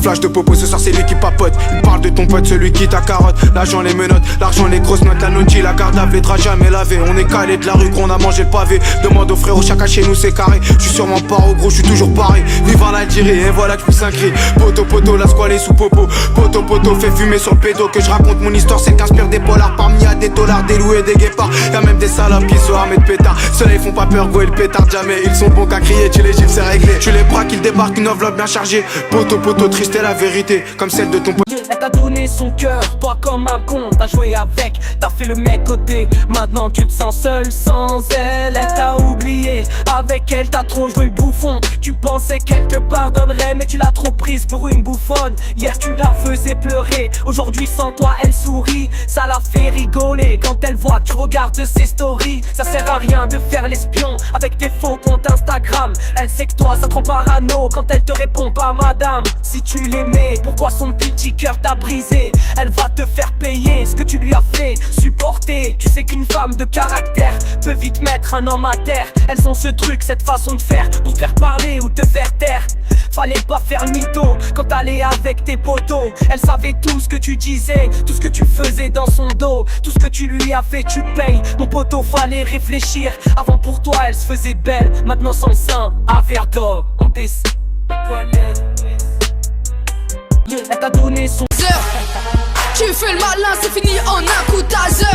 flash de popo, ce soir c'est lui qui papote. Il parle de ton pote, celui qui t'a carotte. L'argent, les menottes, l'argent, les grosses notes. La naughty, la garde à v'l'être jamais lavé. On est calé de la rue, qu'on a mangé le pavé. Demande aux frères, chacun chez nous c'est carré. J'suis sûrement pas au gros, j'suis toujours pareil. Vivant l'Algérie, et voilà que j'puisse un cri. Poto poto, la squale est sous popo. Poto poto, fait fumer sur le pédo. Que je raconte mon histoire, c'est qu'inspire des polars. Parmi y'a des dollars, des loups et des guépards. Y'a même des salopes qui sont armés de pétards. Ceux-là ils font pas peur, go et le pétard jamais. Ils sont bons qu'à crier, tu les gifles c'est réglé. Tu les braques, ils débarquent, une enveloppe bien chargée. Poto poto, triste est la vérité, comme celle de ton pote. Elle t'a donné son cœur, toi comme un con. T'as joué avec, t'as fait le mec côté. Maintenant tu te sens seul sans elle. Elle t'a oublié, avec elle t'as trop joué le bouffon. Tu pensais qu'elle te pardonnerait, mais tu l'as trop prise pour une bouffonne. Hier tu la faisais pleurer, aujourd'hui sans toi elle sourit. Ça la fait rigoler quand elle voit que tu regardes ses stories. Ça sert à rien de faire l'espion avec tes faux comptes Instagram. Elle sait que toi ça te rend parano quand elle te répond pas madame. Si tu l'aimais, pourquoi son petit cœur t'a brisé? Elle va te faire payer ce que tu lui as fait supporter. Tu sais qu'une femme de caractère peut vite mettre un homme à terre. Elles ont ce truc, cette façon de faire pour te faire parler ou te faire taire. Fallait pas faire le mytho quand t'allais avec tes potos. Elle savait tout ce que tu disais, tout ce que tu faisais dans son dos. Tout ce que tu lui as fait tu payes. Mon poteau fallait réfléchir. Avant pour toi elle se faisait belle. Maintenant son sein à verre d'or. On décide. Elle t'a donné son Tu fais le malin, c'est fini en un coup de taser.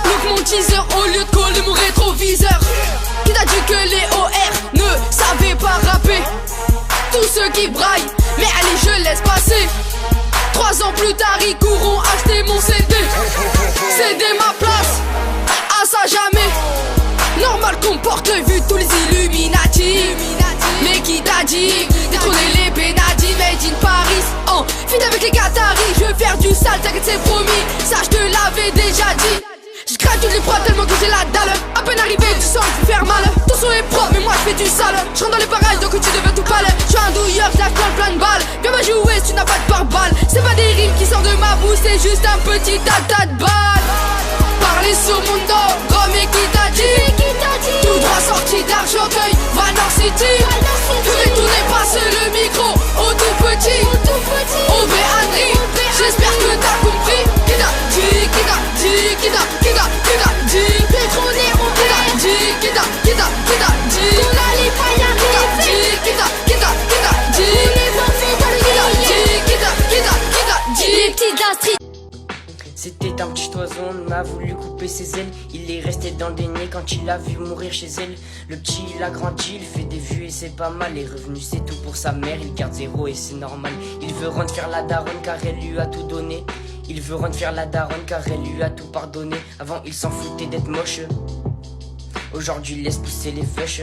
Look mon teaser au lieu de coller mon rétroviseur. Qui t'a dit que les OR ne savaient pas rapper? Tous ceux qui braillent, mais allez je laisse passer. 3 ans plus tard ils courront acheter mon CD. Céder ma place, à ça jamais. Normal qu'on porte le vu de tous les Illuminati. Mais qui t'a dit détrôner les Benadi made in Paris? En fit avec les Qataris, je veux faire du sale, t'inquiète c'est promis. Ça je te l'avais déjà dit. Je craque toutes les prods tellement que j'ai la dalle. À peine arrivé tu sens que je vais faire mal. Ton son est propre mais moi je fais du sale. Je rentre dans les parages donc tu deviens tout pâle. Je suis un douilleur, je lâche plein de balles. Viens me jouer si tu n'as pas de pare-balles. C'est pas des rimes qui sortent de ma bouche, c'est juste un petit tas de balles. Parler sur mon dos, gros mais qui t'a dit? Tout droit sorti d'Argenteuil, Valor City. Je vais tourner passer le micro au tout petit. Au Béandry, j'espère que t'as compris. Qui t'a dit, qui t'a dit, qui t'a dit, qui t'a dit? Pétroné, on qui t'a dit, qui t'a dit, qu'on allait pas y arriver. Qui t'a dit, qui t'a dit, les enfants dans le lit. Qui t'a dit, les petits de la street. C'était un petit oiseau, on a voulu couper ses ailes. Il est resté dans le déni quand il a vu mourir chez elle. Le petit il a grandi, il fait des vues et c'est pas mal. Les revenus c'est tout pour sa mère, il garde 0 et c'est normal. Il veut rendre faire la daronne car elle lui a tout donné. Il veut rendre faire la daronne car elle lui a tout pardonné. Avant il s'en foutait d'être moche, aujourd'hui il laisse pousser les fèches.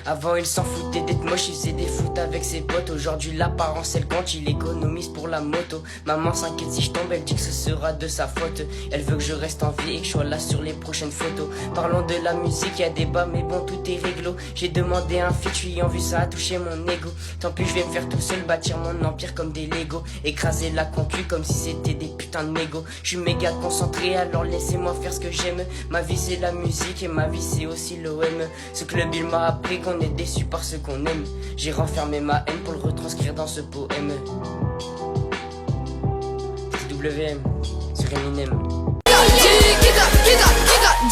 Avant il s'en foutait d'être moche, il faisait des foot avec ses potes. Aujourd'hui l'apparence elle compte, il économise pour la moto. Maman s'inquiète si je tombe, elle dit que ce sera de sa faute. Elle veut que je reste en vie et que je sois là sur les prochaines photos. Parlons de la musique, y'a débat mais bon tout est réglo. J'ai demandé un feat, j'y en vue, ça a touché mon ego. Tant pis je vais me faire tout seul, bâtir mon empire comme des Lego. Écraser la concu comme si c'était des putains de mégots. Je suis méga concentré alors laissez-moi faire ce que j'aime. Ma vie c'est la musique et ma vie c'est aussi l'OM. Ce club il m'a appris qu'on est déçu par ce qu'on aime. J'ai renfermé ma haine pour le retranscrire dans ce poème. TWM sur Eminem.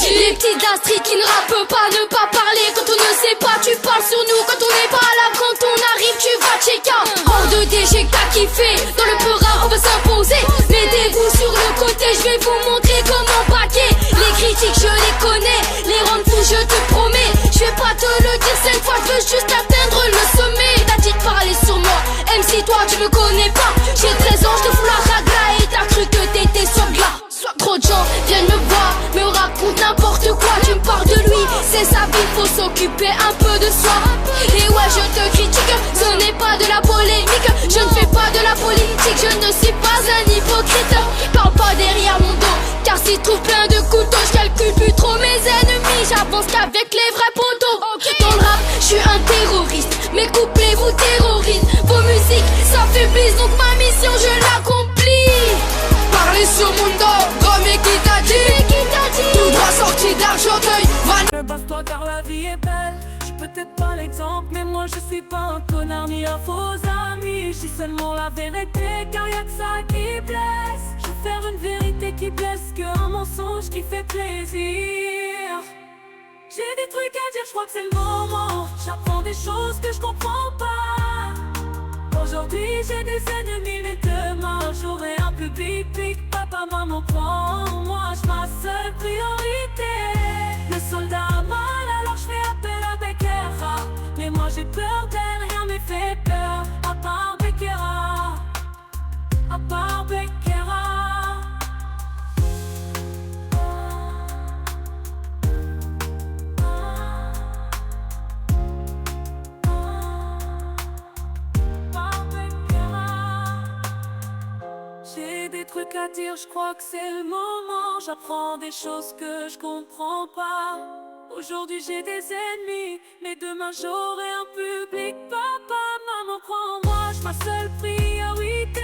Les petits de la street qui ne rappent pas, ne pas parler quand on ne sait pas. Tu parles sur nous quand on n'est pas là. Quand on arrive tu vas checker. Hors de DG t'as kiffé. Dans le peur on va s'imposer. Mettez-vous sur le côté, je vais vous montrer comment paquer. Les critiques je les connais, les rendre fous je te promets. Je vais pas te le dire cette fois, je veux juste atteindre le sommet. T'as dit de parler sur moi, même si toi tu me connais pas. J'ai 13 ans, je te fous la ragla et t'as cru que t'étais sur le glas. Trop de gens viennent me voir, me racontent n'importe quoi. Tu me parles de lui, c'est sa vie, faut s'occuper un peu de soi. Et ouais je te critique, ce n'est pas de la polémique. Je ne fais pas de la politique, je ne suis pas un hypocrite. Parle pas derrière mon dos, car s'il trouve plein de couteaux, je calcule plus trop mes ennemis. J'avance qu'avec les vrais poteaux. Dans le rap, je suis un terroriste, mes couplets vous terrorisent. Vos musiques s'affaiblissent, donc ma mission je l'accomplis. Parler sur mon dos, gros mais qui t'a dit? Tout droit sorti d'Argenteuil. Passe-toi car la vie est belle. Je suis peut-être pas l'exemple, mais moi je suis pas un connard ni un faux ami. Je dis la vérité car y'a que ça qui blesse. Je veux faire une vérité qui blesse que un mensonge qui fait plaisir. J'ai des trucs à dire, je crois que c'est le moment. J'apprends des choses que je comprends pas. Aujourd'hui j'ai des ennemis mais demain j'aurai un public. Papa, maman, prends-moi, je ma seule priorité. Le soldat a mal alors je fais appel à Beckera. Mais moi j'ai peur d'elle, rien m'est fait peur. À part Beckera, à part Beckera. J'ai des trucs à dire, je crois que c'est le moment. J'apprends des choses que je comprends pas. Aujourd'hui j'ai des ennemis, mais demain j'aurai un public. Papa, maman, crois-moi, je ma seule priorité.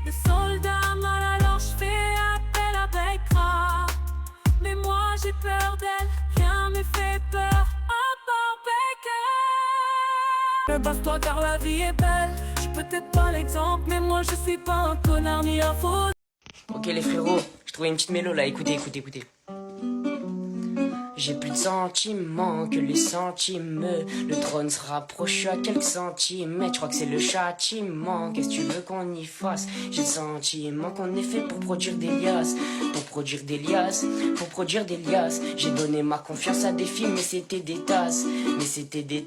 Le soldat a mal alors je fais appel à Beckera. Mais moi j'ai peur d'elle, rien me fait peur à part Beckera. Ne base-toi car la vie est belle. Je suis peut-être pas l'exemple, mais moi je suis pas un connard ni un faux. Ok les frérots, j'ai trouvé une petite mélo là, écoutez. J'ai plus de sentiments que les centimes. Le trône se rapproche à quelques centimètres. Je crois que c'est le châtiment. Qu'est-ce que tu veux qu'on y fasse? J'ai le sentiment qu'on est fait pour produire des liasses. Pour produire des liasses. J'ai donné ma confiance à des filles, mais c'était des tasses. Oui c'était que des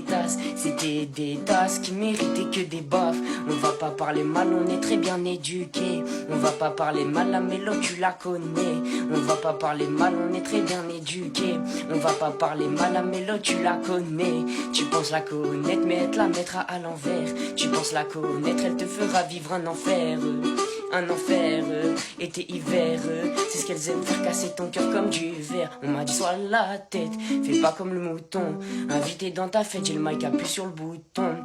tasses. C'était des tasses qui méritaient que des baffes. On va pas parler mal, on est très bien éduqués. On va pas parler mal, la mélo tu la connais. On va pas parler mal, on est très bien éduqué. On va pas parler mal, la mélo tu la connais. Tu penses la connaître mais elle te la mettra à l'envers. Tu penses la connaître, elle te fera vivre un enfer. Été, hiver. C'est ce qu'elles aiment, faire casser ton cœur comme du verre. On m'a dit sois la tête, fais pas comme le mouton. Invité dans ta fête, j'ai le mic appuie sur le bouton.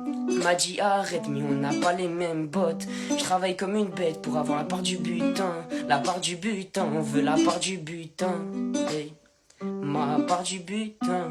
M'a dit arrête mais on n'a pas les mêmes bottes. Je travaille comme une bête pour avoir la part du butin. La part du butin, on veut la part du butin. Hey. Ma part du butin.